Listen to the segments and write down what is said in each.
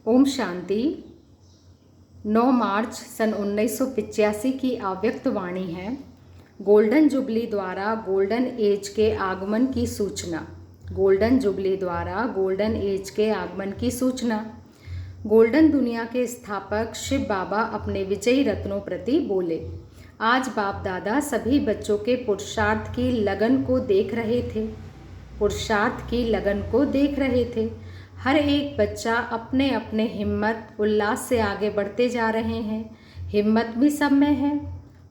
ओम शांति। 9 मार्च सन 1985 की अव्यक्त वाणी है। गोल्डन जुबली द्वारा गोल्डन एज के आगमन की सूचना। गोल्डन जुबली द्वारा गोल्डन एज के आगमन की सूचना। गोल्डन दुनिया के स्थापक शिव बाबा अपने विजयी रत्नों प्रति बोले। आज बाप दादा सभी बच्चों के पुरुषार्थ की लगन को देख रहे थे। पुरुषार्थ की लगन को देख रहे थे। हर एक बच्चा अपने अपने हिम्मत उल्लास से आगे बढ़ते जा रहे हैं। हिम्मत भी सब में है,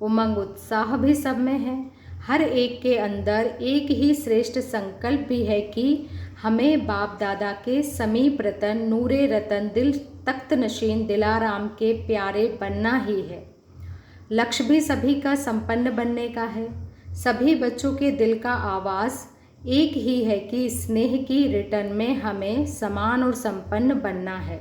उमंग उत्साह भी सब में है। हर एक के अंदर एक ही श्रेष्ठ संकल्प भी है कि हमें बाप दादा के समीप रतन नूरे रतन दिल तख्त नशीन दिलाराम के प्यारे बनना ही है। लक्ष्य भी सभी का संपन्न बनने का है। सभी बच्चों के दिल का आवाज़ एक ही है कि स्नेह की रिटर्न में हमें समान और संपन्न बनना है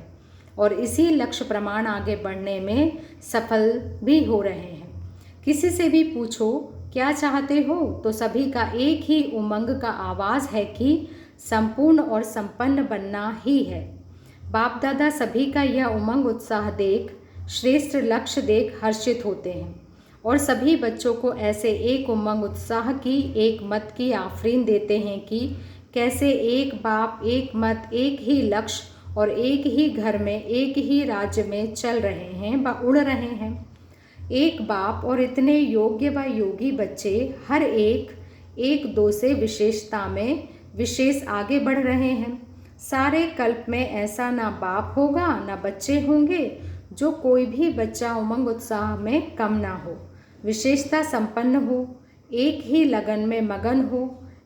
और इसी लक्ष्य प्रमाण आगे बढ़ने में सफल भी हो रहे हैं। किसी से भी पूछो क्या चाहते हो तो सभी का एक ही उमंग का आवाज़ है कि संपूर्ण और संपन्न बनना ही है। बाप दादा सभी का यह उमंग उत्साह देख, श्रेष्ठ लक्ष्य देख हर्षित होते हैं और सभी बच्चों को ऐसे एक उमंग उत्साह की एक मत की आफरीन देते हैं कि कैसे एक बाप एक मत एक ही लक्ष्य और एक ही घर में एक ही राज्य में चल रहे हैं व उड़ रहे हैं। एक बाप और इतने योग्य व योगी बच्चे हर एक दो से विशेषता में विशेष आगे बढ़ रहे हैं। सारे कल्प में ऐसा ना बाप होगा ना बच्चे होंगे जो कोई भी बच्चा उमंग उत्साह में कम ना हो, विशेषता संपन्न हो, एक ही लगन में मगन हो,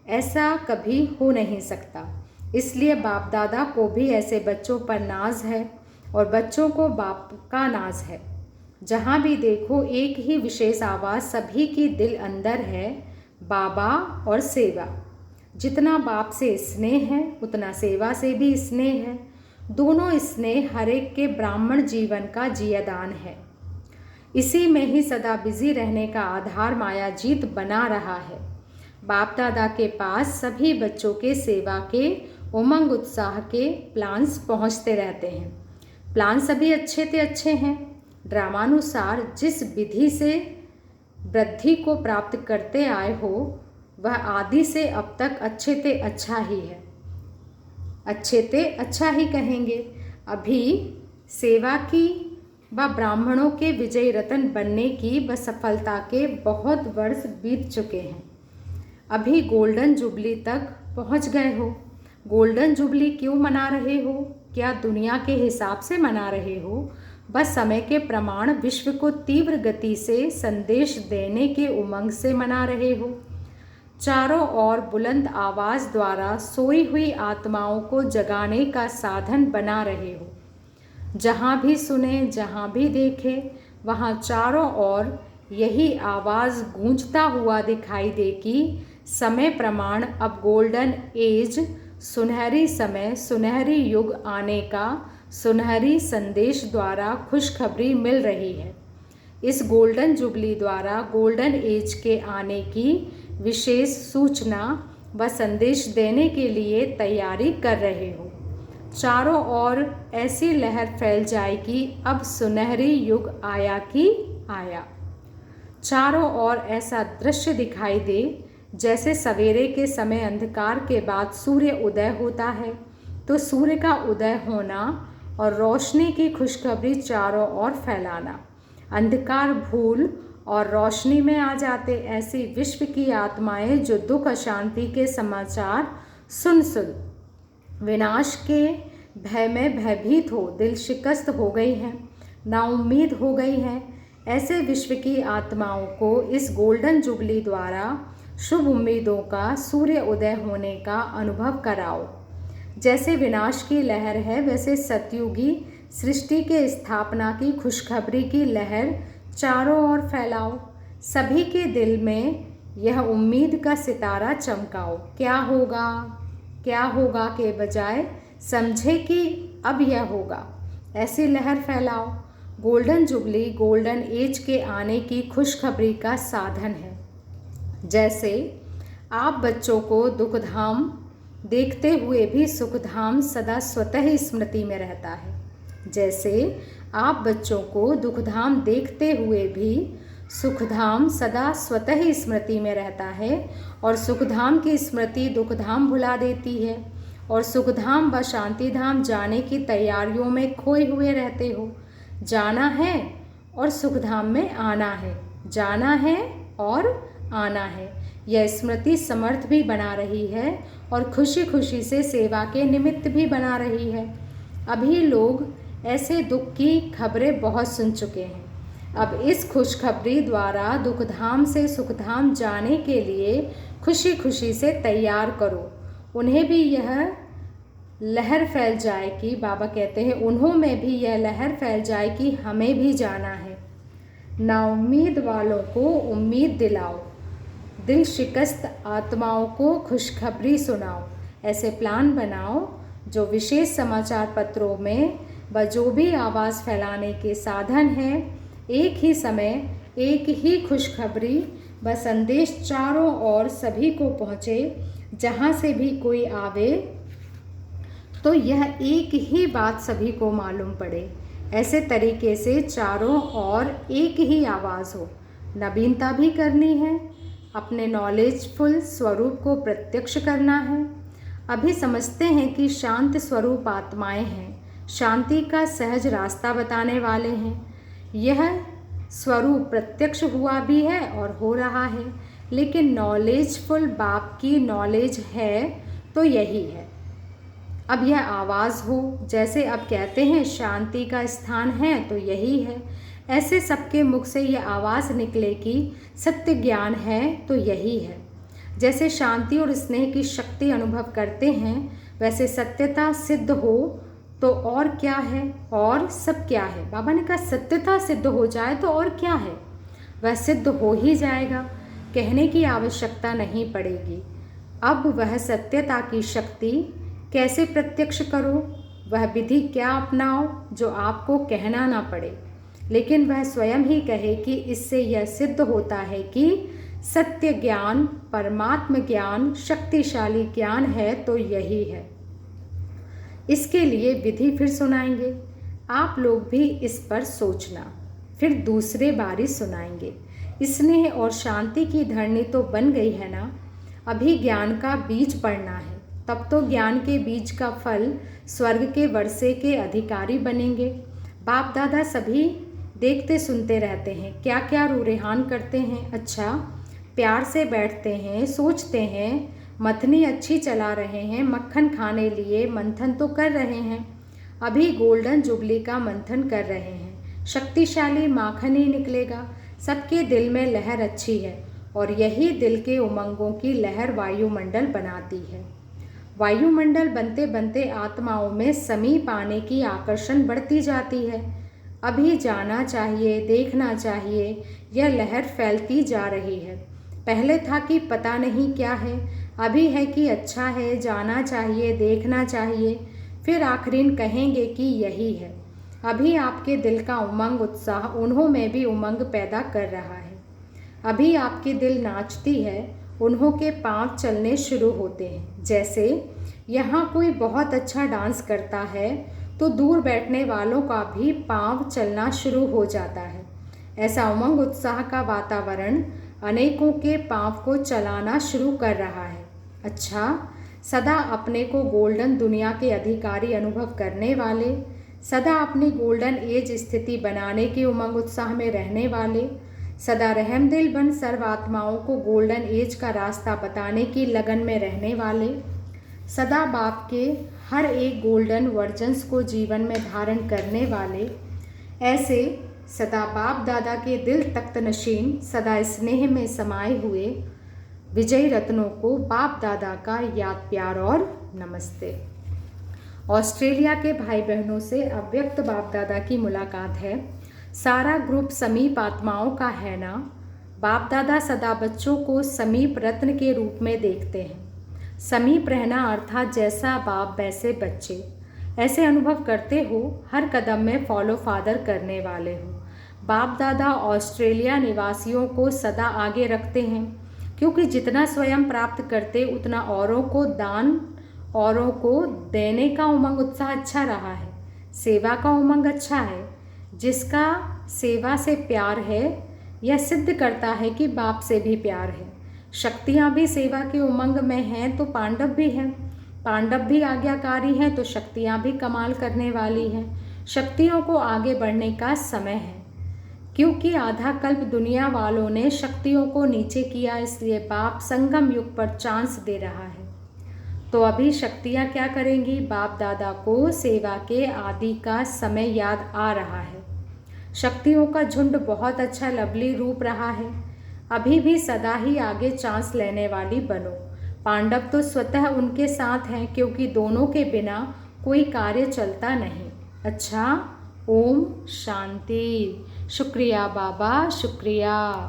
ऐसा कभी हो नहीं सकता। इसलिए बाप दादा को भी ऐसे बच्चों पर नाज है और बच्चों को बाप का नाज है। जहाँ भी देखो एक ही विशेष आवाज़ सभी की दिल अंदर है, बाबा और सेवा। जितना बाप से स्नेह है उतना सेवा से भी स्नेह है। दोनों स्नेह हर एक के ब्राह्मण जीवन का जियादान है। इसी में ही सदा बिजी रहने का आधार माया जीत बना रहा है। बाप दादा के पास सभी बच्चों के सेवा के उमंग उत्साह के प्लान्स पहुंचते रहते हैं। प्लान सभी अच्छे हैं। ड्रामानुसार जिस विधि से वृद्धि को प्राप्त करते आए हो वह आदि से अब तक अच्छा ही है। अच्छा ही कहेंगे। अभी सेवा की व ब्राह्मणों के विजय रतन बनने की व सफलता के बहुत वर्ष बीत चुके हैं। अभी गोल्डन जुबली तक पहुंच गए हो। गोल्डन जुबली क्यों मना रहे हो? क्या दुनिया के हिसाब से मना रहे हो? बस समय के प्रमाण विश्व को तीव्र गति से संदेश देने के उमंग से मना रहे हो। चारों ओर बुलंद आवाज़ द्वारा सोई हुई आत्माओं को जगाने का साधन बना रहे हो। जहाँ भी सुने, जहाँ भी देखे, वहाँ चारों ओर यही आवाज़ गूंजता हुआ दिखाई दे कि समय प्रमाण अब गोल्डन एज, सुनहरी समय, सुनहरी युग आने का सुनहरी संदेश द्वारा खुशखबरी मिल रही है। इस गोल्डन जुबली द्वारा गोल्डन एज के आने की विशेष सूचना व संदेश देने के लिए तैयारी कर रहे हो। चारों ओर ऐसी लहर फैल जाए कि अब सुनहरी युग आया कि आया। चारों ओर ऐसा दृश्य दिखाई दे जैसे सवेरे के समय अंधकार के बाद सूर्य उदय होता है तो सूर्य का उदय होना और रोशनी की खुशखबरी चारों ओर फैलाना। अंधकार भूल और रोशनी में आ जाते ऐसी विश्व की आत्माएं जो दुख अशांति के समाचार सुन विनाश के भय में भयभीत हो, दिल शिकस्त हो गई हैं, नाउम्मीद हो गई हैं, ऐसे विश्व की आत्माओं को इस गोल्डन जुबली द्वारा शुभ उम्मीदों का सूर्य उदय होने का अनुभव कराओ। जैसे विनाश की लहर है वैसे सतयुगी सृष्टि के स्थापना की खुशखबरी की लहर चारों ओर फैलाओ। सभी के दिल में यह उम्मीद का सितारा चमकाओ। क्या होगा के बजाय समझे कि अब यह होगा, ऐसी लहर फैलाओ। गोल्डन जुबली गोल्डन एज के आने की खुशखबरी का साधन है। जैसे आप बच्चों को दुखधाम देखते हुए भी सुखधाम सदा स्वतः ही स्मृति में रहता है। जैसे आप बच्चों को दुखधाम देखते हुए भी सुखधाम सदा स्वतः ही स्मृति में रहता है और सुखधाम की स्मृति दुखधाम भुला देती है और सुखधाम व शांतिधाम जाने की तैयारियों में खोए हुए रहते हो। जाना है और सुखधाम में आना है, जाना है और आना है। यह स्मृति समर्थ भी बना रही है और खुशी खुशी से सेवा के निमित्त भी बना रही है। अभी लोग ऐसे दुख की खबरें बहुत सुन चुके हैं। अब इस खुशखबरी द्वारा दुखधाम से सुखधाम जाने के लिए खुशी खुशी से तैयार करो। उन्हें भी यह लहर फैल जाए कि बाबा कहते हैं उन्हों में भी यह लहर फैल जाए कि हमें भी जाना है। नाउम्मीद वालों को उम्मीद दिलाओ, दिल शिकस्त आत्माओं को खुशखबरी सुनाओ। ऐसे प्लान बनाओ जो विशेष समाचार पत्रों में व जो भी आवाज़ फैलाने के साधन हैं, एक ही समय एक ही खुशखबरी व संदेश चारों ओर सभी को पहुँचे। जहाँ से भी कोई आवे तो यह एक ही बात सभी को मालूम पड़े। ऐसे तरीके से चारों ओर एक ही आवाज़ हो। नवीनता भी करनी है, अपने नॉलेजफुल स्वरूप को प्रत्यक्ष करना है। अभी समझते हैं कि शांत स्वरूप आत्माएं हैं, शांति का सहज रास्ता बताने वाले हैं। यह स्वरूप प्रत्यक्ष हुआ भी है और हो रहा है, लेकिन नॉलेजफुल बाप की नॉलेज है तो यही है। अब यह आवाज़ हो, जैसे अब कहते हैं शांति का स्थान है तो यही है, ऐसे सबके मुख से यह आवाज़ निकले कि सत्य ज्ञान है तो यही है। जैसे शांति और स्नेह की शक्ति अनुभव करते हैं, वैसे सत्यता सिद्ध हो तो और क्या है, और सब क्या है। बाबा ने कहा सत्यता सिद्ध हो जाए तो और क्या है, वह सिद्ध हो ही जाएगा, कहने की आवश्यकता नहीं पड़ेगी। अब वह सत्यता की शक्ति कैसे प्रत्यक्ष करो, वह विधि क्या अपनाओ जो आपको कहना ना पड़े, लेकिन वह स्वयं ही कहे कि इससे यह सिद्ध होता है कि सत्य ज्ञान परमात्म ज्ञान शक्तिशाली ज्ञान है तो यही है। इसके लिए विधि फिर सुनाएंगे, आप लोग भी इस पर सोचना, फिर दूसरे बारी सुनाएंगे। स्नेह और शांति की धरनी तो बन गई है ना, अभी ज्ञान का बीज पड़ना है, तब तो ज्ञान के बीज का फल स्वर्ग के वर्षे के अधिकारी बनेंगे। बाप दादा सभी देखते सुनते रहते हैं, क्या क्या रूरेहान करते हैं। अच्छा, प्यार से बैठते हैं, सोचते हैं, मथनी अच्छी चला रहे हैं, मक्खन खाने लिए मंथन तो कर रहे हैं। अभी गोल्डन जुबली का मंथन कर रहे हैं, शक्तिशाली माखन ही निकलेगा। सबके दिल में लहर अच्छी है और यही दिल के उमंगों की लहर वायुमंडल बनाती है। वायुमंडल बनते बनते आत्माओं में समीप आने की आकर्षण बढ़ती जाती है। अभी जाना चाहिए, देखना चाहिए, यह लहर फैलती जा रही है। पहले था कि पता नहीं क्या है, अभी है कि अच्छा है, जाना चाहिए, देखना चाहिए, फिर आखिरीन कहेंगे कि यही है। अभी आपके दिल का उमंग उत्साह उन्हों में भी उमंग पैदा कर रहा है। अभी आपकी दिल नाचती है, उन्हों के पांव चलने शुरू होते हैं। जैसे यहाँ कोई बहुत अच्छा डांस करता है तो दूर बैठने वालों का भी पांव चलना शुरू हो जाता है। ऐसा उमंग उत्साह का वातावरण अनेकों के पांव को चलाना शुरू कर रहा है। अच्छा, सदा अपने को गोल्डन दुनिया के अधिकारी अनुभव करने वाले, सदा अपनी गोल्डन एज स्थिति बनाने के उमंग उत्साह में रहने वाले, सदा रहमदिल बन सर्व आत्माओं को गोल्डन एज का रास्ता बताने की लगन में रहने वाले, सदा बाप के हर एक गोल्डन वर्जन्स को जीवन में धारण करने वाले, ऐसे सदा बाप दादा के दिल तख्त नशीन सदा स्नेह में समाये हुए विजयी रत्नों को बाप दादा का याद प्यार और नमस्ते। ऑस्ट्रेलिया के भाई बहनों से अव्यक्त बाप दादा की मुलाकात है। सारा ग्रुप समीप आत्माओं का है ना। बाप दादा सदा बच्चों को समीप रत्न के रूप में देखते हैं। समीप रहना अर्थात जैसा बाप वैसे बच्चे, ऐसे अनुभव करते हो, हर कदम में फॉलो फादर करने वाले हो। बाप दादा ऑस्ट्रेलिया निवासियों को सदा आगे रखते हैं, क्योंकि जितना स्वयं प्राप्त करते उतना औरों को दान, औरों को देने का उमंग उत्साह अच्छा रहा है। सेवा का उमंग अच्छा है। जिसका सेवा से प्यार है यह सिद्ध करता है कि बाप से भी प्यार है। शक्तियाँ भी सेवा के उमंग में हैं तो पांडव भी हैं। पांडव भी आज्ञाकारी हैं तो शक्तियाँ भी कमाल करने वाली हैं। शक्तियों को आगे बढ़ने का समय है, क्योंकि आधा कल्प दुनिया वालों ने शक्तियों को नीचे किया, इसलिए बाप संगम युग पर चांस दे रहा है। तो अभी शक्तियाँ क्या करेंगी? बाप दादा को सेवा के आदि का समय याद आ रहा है। शक्तियों का झुंड बहुत अच्छा लवली रूप रहा है। अभी भी सदा ही आगे चांस लेने वाली बनो। पांडव तो स्वतः उनके साथ हैं, क्योंकि दोनों के बिना कोई कार्य चलता नहीं। अच्छा, ओम शांति। शुक्रिया बाबा, शुक्रिया।